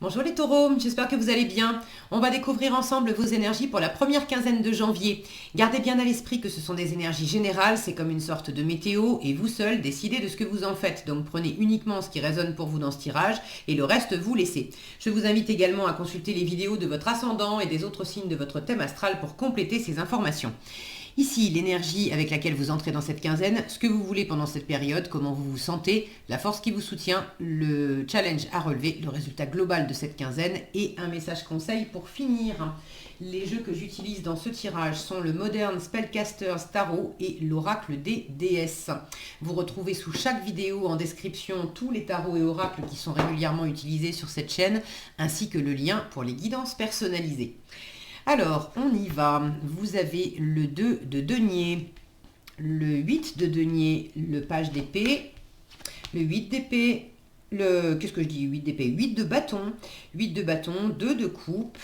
Bonjour les taureaux, j'espère que vous allez bien. On va découvrir ensemble vos énergies pour la première quinzaine de janvier. Gardez bien à l'esprit que ce sont des énergies générales, c'est comme une sorte de météo et vous seul décidez de ce que vous en faites. Donc prenez uniquement ce qui résonne pour vous dans ce tirage et le reste vous laissez. Je vous invite également à consulter les vidéos de votre ascendant et des autres signes de votre thème astral pour compléter ces informations. Ici, l'énergie avec laquelle vous entrez dans cette quinzaine, ce que vous voulez pendant cette période, comment vous vous sentez, la force qui vous soutient, le challenge à relever, le résultat global de cette quinzaine et un message conseil pour finir. Les jeux que j'utilise dans ce tirage sont le Modern Spellcasters Tarot et l'Oracle des déesses. Vous retrouvez sous chaque vidéo en description tous les tarots et oracles qui sont régulièrement utilisés sur cette chaîne, ainsi que le lien pour les guidances personnalisées. Alors, on y va. Vous avez le 2 de denier, le 8 de denier, le page d'épée, le 8 d'épée, qu'est-ce que je dis 8 d'épée, 8 de bâton, 2 de coupe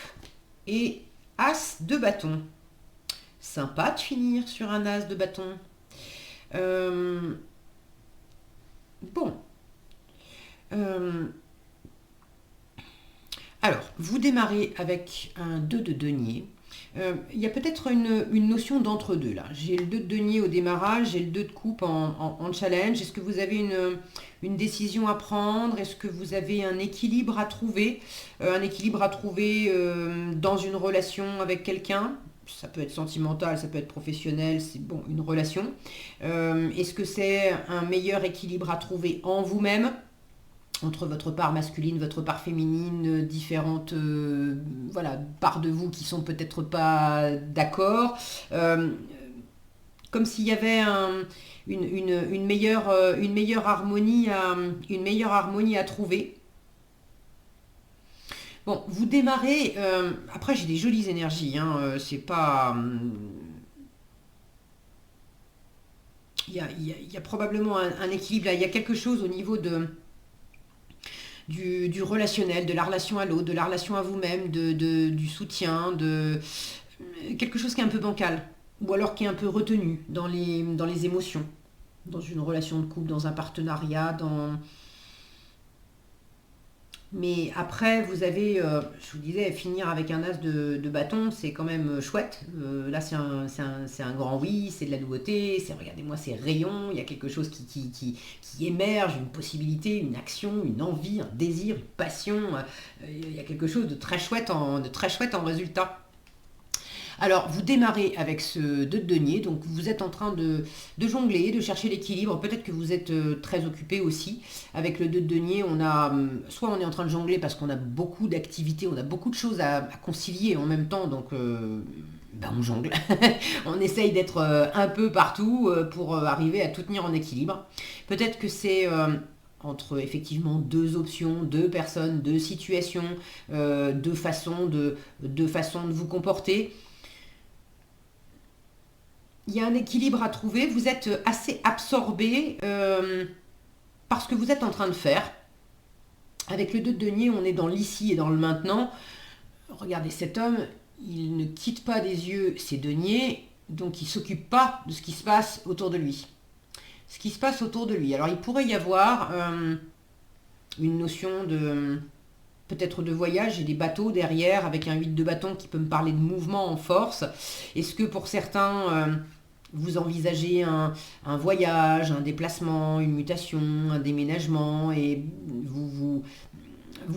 et as de bâton. Sympa de finir sur un as de bâton. Bon. Alors, vous démarrez avec un 2 de denier. Il y a peut-être une notion d'entre-deux là. J'ai le 2 de denier au démarrage, j'ai le 2 de coupe en challenge. Est-ce que vous avez une décision à prendre? Est-ce que vous avez un équilibre à trouver? Un équilibre à trouver dans une relation avec quelqu'un? Ça peut être sentimental, ça peut être professionnel, c'est bon, une relation. Est-ce que c'est un meilleur équilibre à trouver en vous-même? Entre votre part masculine, votre part féminine, différentes voilà, parts de vous qui sont peut-être pas d'accord. Comme s'il y avait une meilleure harmonie à trouver. Bon, vous démarrez. Après, j'ai des jolies énergies. C'est pas. Il y a probablement un équilibre là. Il y a quelque chose au niveau du relationnel, de la relation à l'autre, de la relation à vous-même, du soutien, de quelque chose qui est un peu bancal, ou alors qui est un peu retenu dans les émotions, dans une relation de couple, dans un partenariat, Mais après, vous avez, je vous disais, finir avec un as de bâton, c'est quand même chouette. Là, c'est un grand oui, c'est de la nouveauté, regardez-moi ces rayons, il y a quelque chose qui émerge, une possibilité, une action, une envie, un désir, une passion. Il y a quelque chose de très chouette en résultat. Alors, vous démarrez avec ce 2 de denier, donc vous êtes en train de jongler, de chercher l'équilibre. Peut-être que vous êtes très occupé aussi. Avec le 2 de denier, soit on est en train de jongler parce qu'on a beaucoup d'activités, on a beaucoup de choses à concilier en même temps, donc on jongle. On essaye d'être un peu partout pour arriver à tout tenir en équilibre. Peut-être que c'est entre effectivement deux options, deux personnes, deux situations, deux façons de vous comporter. Il y a un équilibre à trouver. Vous êtes assez absorbé par ce que vous êtes en train de faire. Avec le 2 de denier, on est dans l'ici et dans le maintenant. Regardez cet homme, il ne quitte pas des yeux ses deniers, donc il ne s'occupe pas de ce qui se passe autour de lui. Ce qui se passe autour de lui. Alors il pourrait y avoir une notion de peut-être de voyage et des bateaux derrière avec un 8 de bâton qui peut me parler de mouvement en force. Est-ce que pour certains, vous envisagez un voyage, un déplacement, une mutation, un déménagement et vous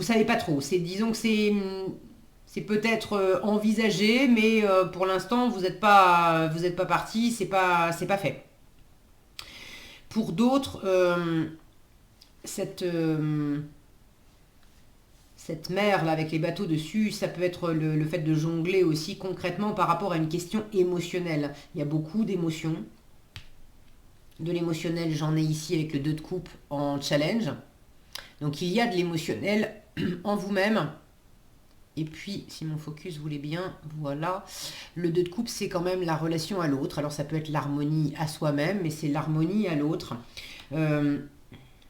savez pas trop. Disons que c'est peut-être envisagé, mais pour l'instant vous n'êtes pas parti, c'est pas fait. Pour d'autres, cette mer là avec les bateaux dessus, ça peut être le fait de jongler aussi concrètement par rapport à une question émotionnelle. Il y a beaucoup d'émotions. De l'émotionnel, j'en ai ici avec le 2 de coupe en challenge. Donc il y a de l'émotionnel en vous-même. Et puis, si mon focus voulait bien, voilà. Le 2 de coupe, c'est quand même la relation à l'autre. Alors ça peut être l'harmonie à soi-même, mais c'est l'harmonie à l'autre.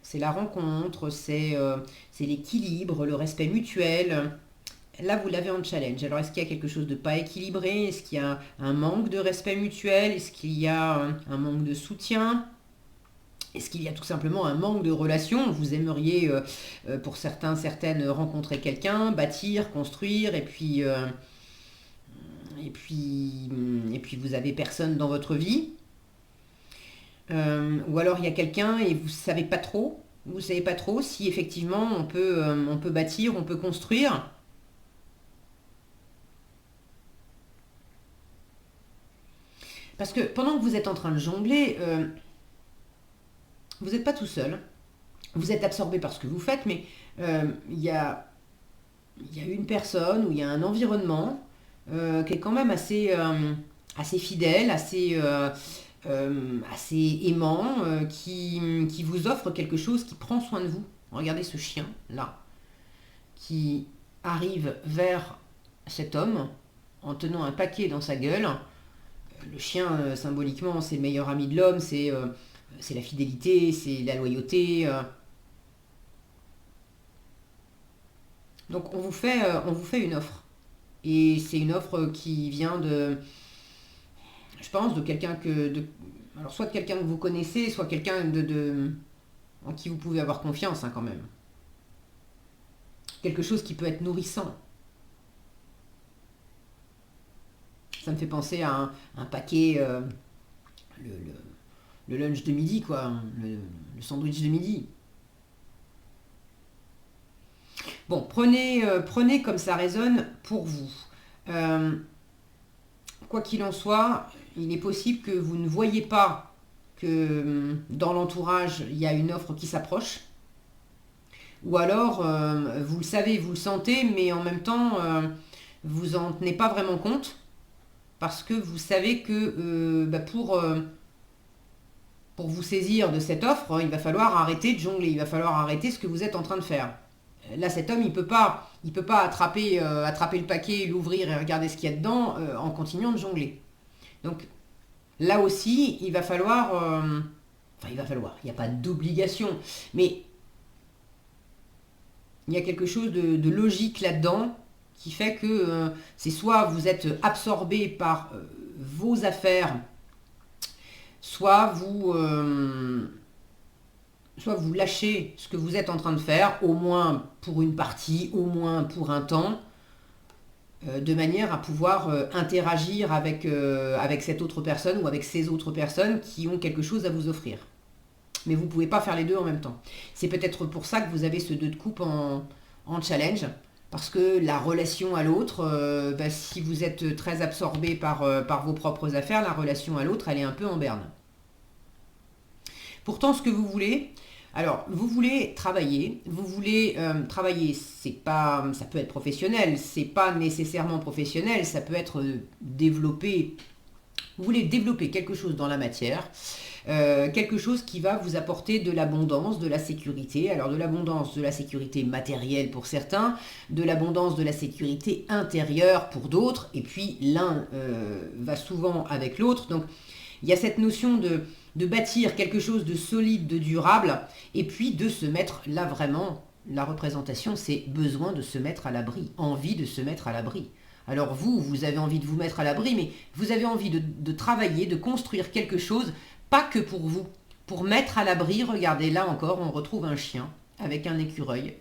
C'est la rencontre, c'est l'équilibre, le respect mutuel. Là, vous l'avez en challenge. Alors, est-ce qu'il y a quelque chose de pas équilibré? Est-ce qu'il y a un manque de respect mutuel? Est-ce qu'il y a un manque de soutien? Est-ce qu'il y a tout simplement un manque de relation? Vous aimeriez, pour certains, certaines, rencontrer quelqu'un, bâtir, construire, et puis vous avez personne dans votre vie. Ou alors il y a quelqu'un et vous savez pas trop si effectivement on peut bâtir, on peut construire. Parce que pendant que vous êtes en train de jongler, vous n'êtes pas tout seul. Vous êtes absorbé par ce que vous faites, mais il y a une personne ou il y a un environnement qui est quand même assez fidèle, assez aimant, qui vous offre quelque chose, qui prend soin de vous. Regardez ce chien là, qui arrive vers cet homme en tenant un paquet dans sa gueule. Le chien, symboliquement, c'est le meilleur ami de l'homme, c'est la fidélité, c'est la loyauté. Donc on vous fait une offre. Et c'est une offre qui vient je pense, de quelqu'un alors soit de quelqu'un que vous connaissez, soit quelqu'un en qui vous pouvez avoir confiance, hein, quand même. Quelque chose qui peut être nourrissant. Ça me fait penser à un paquet, le, le lunch de midi, quoi, le sandwich de midi. Bon, prenez comme ça résonne pour vous. Euh, Quoi qu'il en soit, il est possible que vous ne voyez pas que dans l'entourage, il y a une offre qui s'approche. Ou alors, vous le savez, vous le sentez, mais en même temps, vous en tenez pas vraiment compte. Parce que vous savez que pour vous saisir de cette offre, il va falloir arrêter de jongler, il va falloir arrêter ce que vous êtes en train de faire. Là, cet homme, il peut pas attraper le paquet, l'ouvrir et regarder ce qu'il y a dedans en continuant de jongler. Donc, là aussi, il va falloir... il n'y a pas d'obligation, mais il y a quelque chose de logique là-dedans qui fait que c'est soit vous êtes absorbé par vos affaires, soit soit vous lâchez ce que vous êtes en train de faire, au moins pour une partie, au moins pour un temps, de manière à pouvoir interagir avec cette autre personne ou avec ces autres personnes qui ont quelque chose à vous offrir. Mais vous ne pouvez pas faire les deux en même temps. C'est peut-être pour ça que vous avez ce 2 de coupe en challenge, parce que la relation à l'autre, si vous êtes très absorbé par vos propres affaires, la relation à l'autre, elle est un peu en berne. Pourtant, ce que vous voulez, alors vous voulez travailler, c'est pas, ça peut être professionnel, c'est pas nécessairement professionnel, ça peut être développé. Vous voulez développer quelque chose dans la matière, quelque chose qui va vous apporter de l'abondance, de la sécurité. Alors de l'abondance, de la sécurité matérielle pour certains, de l'abondance, de la sécurité intérieure pour d'autres, et puis l'un va souvent avec l'autre. Donc il y a cette notion de bâtir quelque chose de solide, de durable, et puis de se mettre là vraiment, la représentation, c'est besoin de se mettre à l'abri, envie de se mettre à l'abri. Alors vous avez envie de vous mettre à l'abri, mais vous avez envie de travailler, de construire quelque chose, pas que pour vous, pour mettre à l'abri. Regardez, là encore, on retrouve un chien avec un écureuil.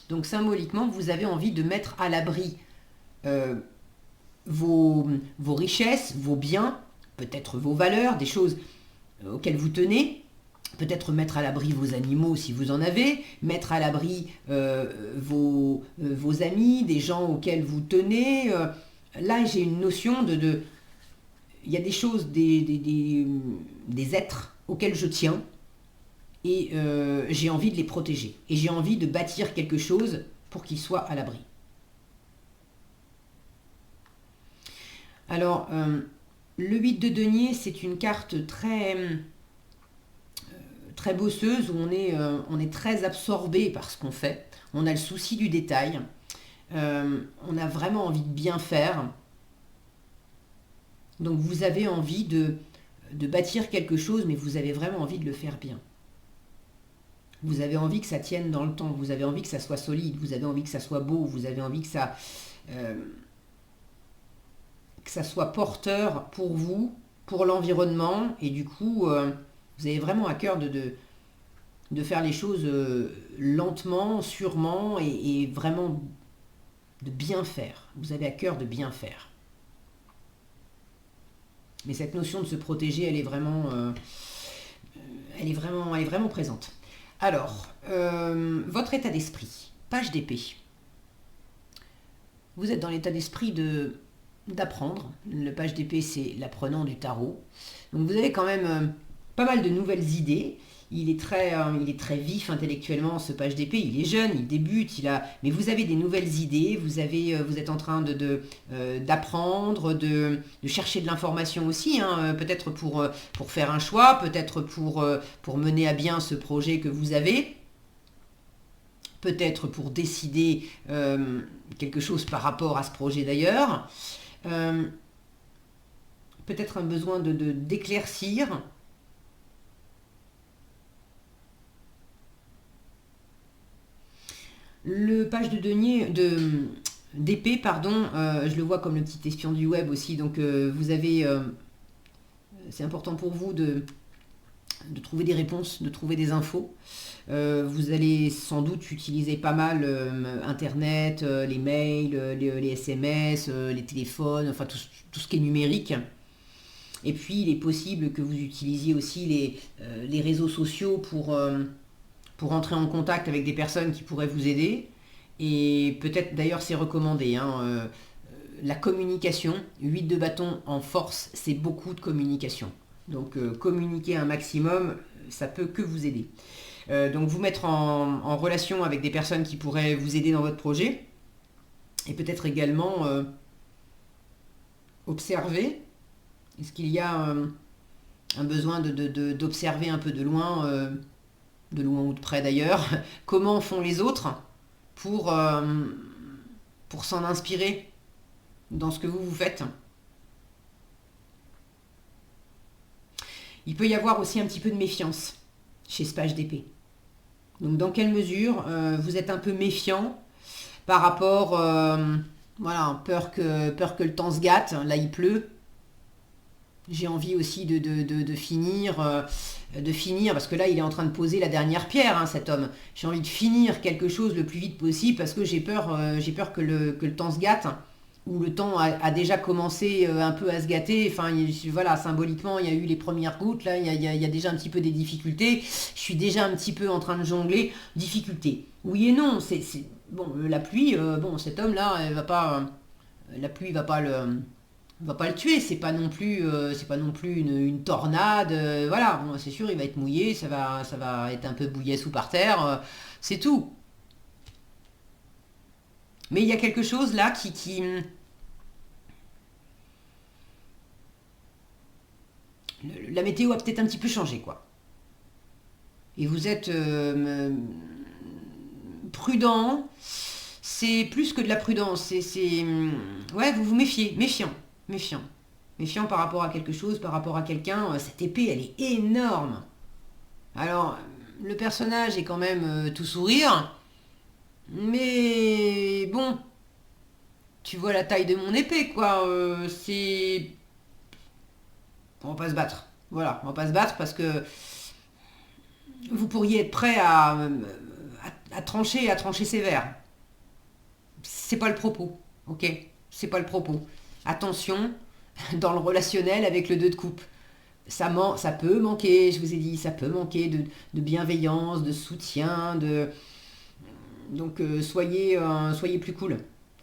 Donc symboliquement, vous avez envie de mettre à l'abri vos richesses, vos biens, peut-être vos valeurs, des choses auxquelles vous tenez, peut-être mettre à l'abri vos animaux si vous en avez, mettre à l'abri vos amis, des gens auxquels vous tenez. Là, j'ai une notion il y a des choses, des êtres auxquels je tiens, et j'ai envie de les protéger. Et j'ai envie de bâtir quelque chose pour qu'ils soient à l'abri. Alors, le 8 de denier, c'est une carte très bosseuse où on est très absorbé par ce qu'on fait. On a le souci du détail. On a vraiment envie de bien faire. Donc vous avez envie de bâtir quelque chose, mais vous avez vraiment envie de le faire bien. Vous avez envie que ça tienne dans le temps. Vous avez envie que ça soit solide. Vous avez envie que ça soit beau. Vous avez envie que ça soit porteur pour vous, pour l'environnement, et du coup, Vous avez vraiment à cœur de faire les choses lentement, sûrement et vraiment de bien faire. Vous avez à cœur de bien faire. Mais cette notion de se protéger, elle est vraiment présente. Alors, votre état d'esprit, page d'épée. Vous êtes dans l'état d'esprit d'apprendre. Le page d'épée, c'est l'apprenant du tarot. Donc vous avez quand même pas mal de nouvelles idées. Il est très vif intellectuellement, ce page d'épée. Il est jeune, il débute, mais vous avez des nouvelles idées. Vous êtes en train d'apprendre, de chercher de l'information aussi, hein, peut-être pour faire un choix, peut-être pour mener à bien ce projet que vous avez. Peut-être pour décider quelque chose par rapport à ce projet d'ailleurs. Peut-être un besoin d'éclaircir. Le page d'épée, pardon, je le vois comme le petit espion du web aussi. Donc c'est important pour vous de trouver des réponses, de trouver des infos. Vous allez sans doute utiliser pas mal Internet, les mails, les SMS, les téléphones, enfin tout ce qui est numérique. Et puis il est possible que vous utilisiez aussi les réseaux sociaux pour entrer en contact avec des personnes qui pourraient vous aider. Et peut-être d'ailleurs c'est recommandé. La communication, 8 de bâton en force, c'est beaucoup de communication. Donc communiquer un maximum, ça peut que vous aider. Donc vous mettre en relation avec des personnes qui pourraient vous aider dans votre projet. Et peut-être également observer. Est-ce qu'il y a un besoin d'observer un peu de loin ou de près d'ailleurs, comment font les autres pour s'en inspirer dans ce que vous faites. Il peut y avoir aussi un petit peu de méfiance chez ce page d'épée. Donc dans quelle mesure vous êtes un peu méfiant par rapport, peur que le temps se gâte, là il pleut. J'ai envie aussi de finir, parce que là il est en train de poser la dernière pierre, cet homme. J'ai envie de finir quelque chose le plus vite possible parce que j'ai peur que le temps se gâte, ou le temps a déjà commencé un peu à se gâter. Enfin voilà, symboliquement il y a eu les premières gouttes, là il y a déjà un petit peu des difficultés. Je suis déjà un petit peu en train de jongler. Difficultés. Oui et non, c'est bon, la pluie, cet homme là, la pluie va pas le tuer, c'est pas non plus une tornade, voilà, bon, c'est sûr il va être mouillé, ça va être un peu bouillassou par terre, c'est tout. Mais il y a quelque chose là qui la météo a peut-être un petit peu changé, quoi. Et vous êtes prudent, c'est plus que de la prudence, ouais, vous vous méfiez, méfiant par rapport à quelque chose, par rapport à quelqu'un. Cette épée, elle est énorme. Alors, le personnage est quand même tout sourire, mais bon, tu vois la taille de mon épée, quoi. On va pas se battre. Voilà, on va pas se battre parce que vous pourriez être prêt à trancher sévère. C'est pas le propos, ok? C'est pas le propos. Attention, dans le relationnel avec le 2 de coupe. Ça peut manquer, je vous ai dit, ça peut manquer de bienveillance, de soutien, donc soyez plus cool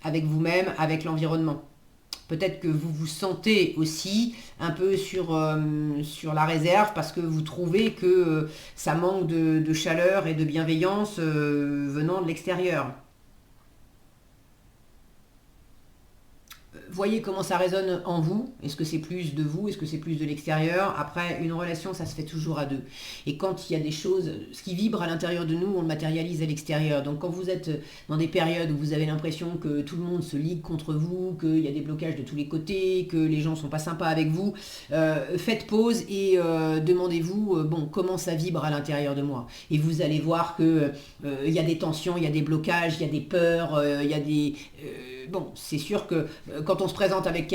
avec vous-même, avec l'environnement. Peut-être que vous vous sentez aussi un peu sur la réserve parce que vous trouvez que ça manque de chaleur et de bienveillance venant de l'extérieur. Voyez comment ça résonne en vous. Est-ce que c'est plus de vous? Est-ce que c'est plus de l'extérieur? Après, une relation, ça se fait toujours à deux. Et quand il y a des choses, ce qui vibre à l'intérieur de nous, on le matérialise à l'extérieur. Donc quand vous êtes dans des périodes où vous avez l'impression que tout le monde se ligue contre vous, qu'il y a des blocages de tous les côtés, que les gens sont pas sympas avec vous, faites pause et demandez-vous, comment ça vibre à l'intérieur de moi? Et vous allez voir que il y a des tensions, il y a des blocages, il y a des peurs, il y a bon, c'est sûr que quand on se présente avec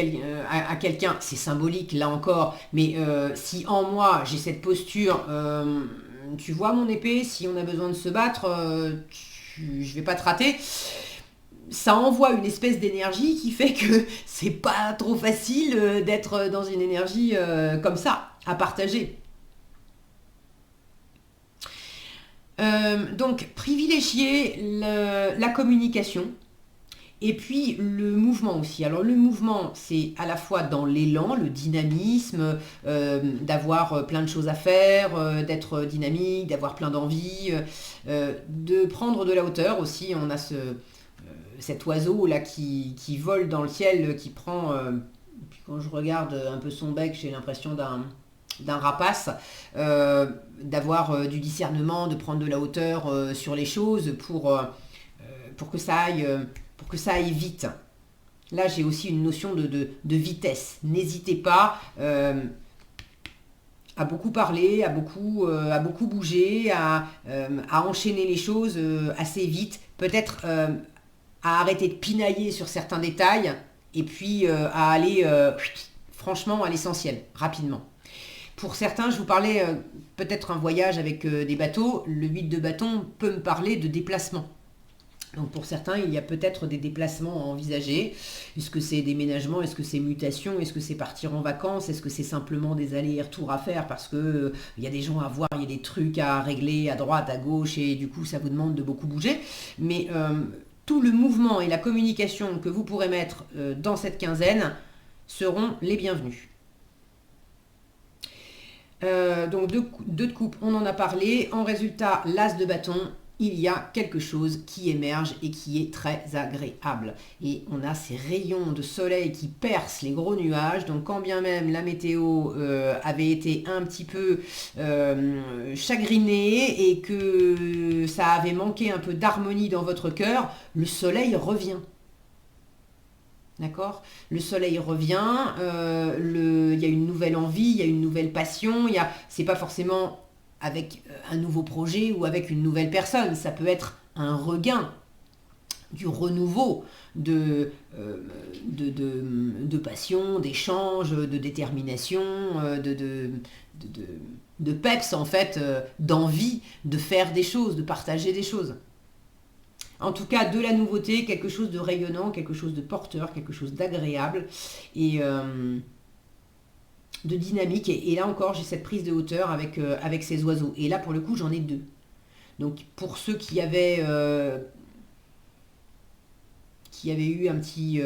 à quelqu'un, c'est symbolique là encore, mais si en moi j'ai cette posture, tu vois mon épée, si on a besoin de se battre, je vais pas te rater, ça envoie une espèce d'énergie qui fait que c'est pas trop facile d'être dans une énergie comme ça, à partager. Donc, privilégier la communication et puis le mouvement aussi. Alors, le mouvement, c'est à la fois dans l'élan, le dynamisme, d'avoir plein de choses à faire, d'être dynamique, d'avoir plein d'envie, de prendre de la hauteur aussi. On a cet oiseau là qui vole dans le ciel, qui prend, quand je regarde un peu son bec, j'ai l'impression d'un rapace, d'avoir du discernement, de prendre de la hauteur sur les choses pour que ça aille vite. Là, j'ai aussi une notion de vitesse. N'hésitez pas à beaucoup parler, à beaucoup bouger, à enchaîner les choses assez vite. Peut-être à arrêter de pinailler sur certains détails et puis à aller franchement à l'essentiel, rapidement. Pour certains, je vous parlais peut-être un voyage avec des bateaux. Le 8 de bâton peut me parler de déplacement. Donc pour certains, il y a peut-être des déplacements à envisager. Est-ce que c'est déménagement? Est-ce que c'est mutation? Est-ce que c'est partir en vacances? Est-ce que c'est simplement des allers et retours à faire parce que il y a des gens à voir, il y a des trucs à régler à droite, à gauche et du coup ça vous demande de beaucoup bouger. Mais tout le mouvement et la communication que vous pourrez mettre dans cette quinzaine seront les bienvenus. Donc deux de coupe, on en a parlé. En résultat, l'as de bâton, il y a quelque chose qui émerge et qui est très agréable. Et on a ces rayons de soleil qui percent les gros nuages. Donc quand bien même la météo avait été un petit peu chagrinée et que ça avait manqué un peu d'harmonie dans votre cœur, le soleil revient. D'accord? Le soleil revient, il y a une nouvelle envie, il y a une nouvelle passion, c'est pas forcément avec un nouveau projet ou avec une nouvelle personne, ça peut être un regain, du renouveau de passion, d'échange, de détermination, de peps en fait, d'envie de faire des choses, de partager des choses. En tout cas, de la nouveauté, quelque chose de rayonnant, quelque chose de porteur, quelque chose d'agréable et de dynamique. Et là encore, j'ai cette prise de hauteur avec ces oiseaux. Et là, pour le coup, j'en ai deux. Donc, pour ceux qui avaient eu un petit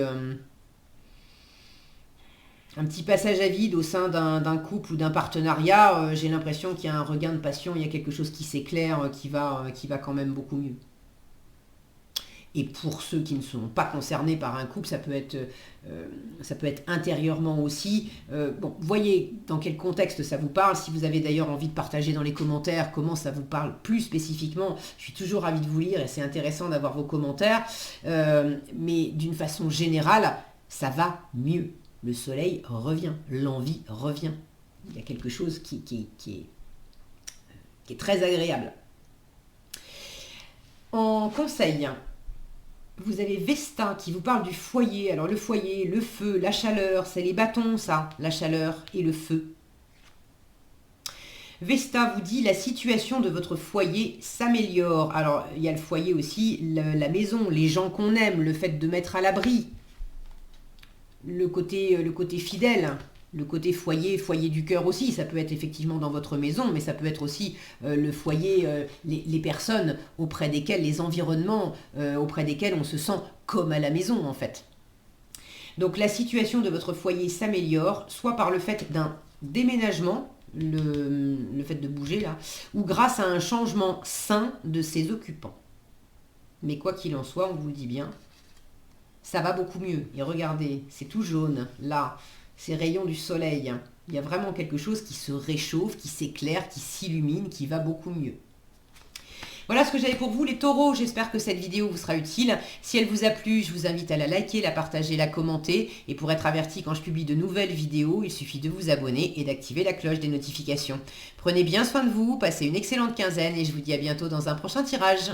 passage à vide au sein d'un couple ou d'un partenariat, j'ai l'impression qu'il y a un regain de passion, il y a quelque chose qui s'éclaire, qui va quand même beaucoup mieux. Et pour ceux qui ne sont pas concernés par un couple, ça peut être intérieurement aussi. Bon, voyez dans quel contexte ça vous parle. Si vous avez d'ailleurs envie de partager dans les commentaires comment ça vous parle plus spécifiquement, je suis toujours ravie de vous lire et c'est intéressant d'avoir vos commentaires. Mais d'une façon générale, ça va mieux. Le soleil revient, l'envie revient. Il y a quelque chose qui est très agréable. En conseil, vous avez Vesta qui vous parle du foyer. Alors le foyer, le feu, la chaleur, c'est les bâtons ça, la chaleur et le feu. Vesta vous dit la situation de votre foyer s'améliore. Alors il y a le foyer aussi, la maison, les gens qu'on aime, le fait de mettre à l'abri, le côté fidèle. Le côté foyer du cœur aussi, ça peut être effectivement dans votre maison, mais ça peut être aussi le foyer, les personnes auprès desquelles, les environnements auprès desquels on se sent comme à la maison en fait. Donc la situation de votre foyer s'améliore, soit par le fait d'un déménagement, le fait de bouger là, ou grâce à un changement sain de ses occupants. Mais quoi qu'il en soit, on vous le dit bien, ça va beaucoup mieux. Et regardez, c'est tout jaune là. Ces rayons du soleil, il y a vraiment quelque chose qui se réchauffe, qui s'éclaire, qui s'illumine, qui va beaucoup mieux. Voilà ce que j'avais pour vous les taureaux, j'espère que cette vidéo vous sera utile. Si elle vous a plu, je vous invite à la liker, la partager, la commenter. Et pour être averti quand je publie de nouvelles vidéos, il suffit de vous abonner et d'activer la cloche des notifications. Prenez bien soin de vous, passez une excellente quinzaine et je vous dis à bientôt dans un prochain tirage.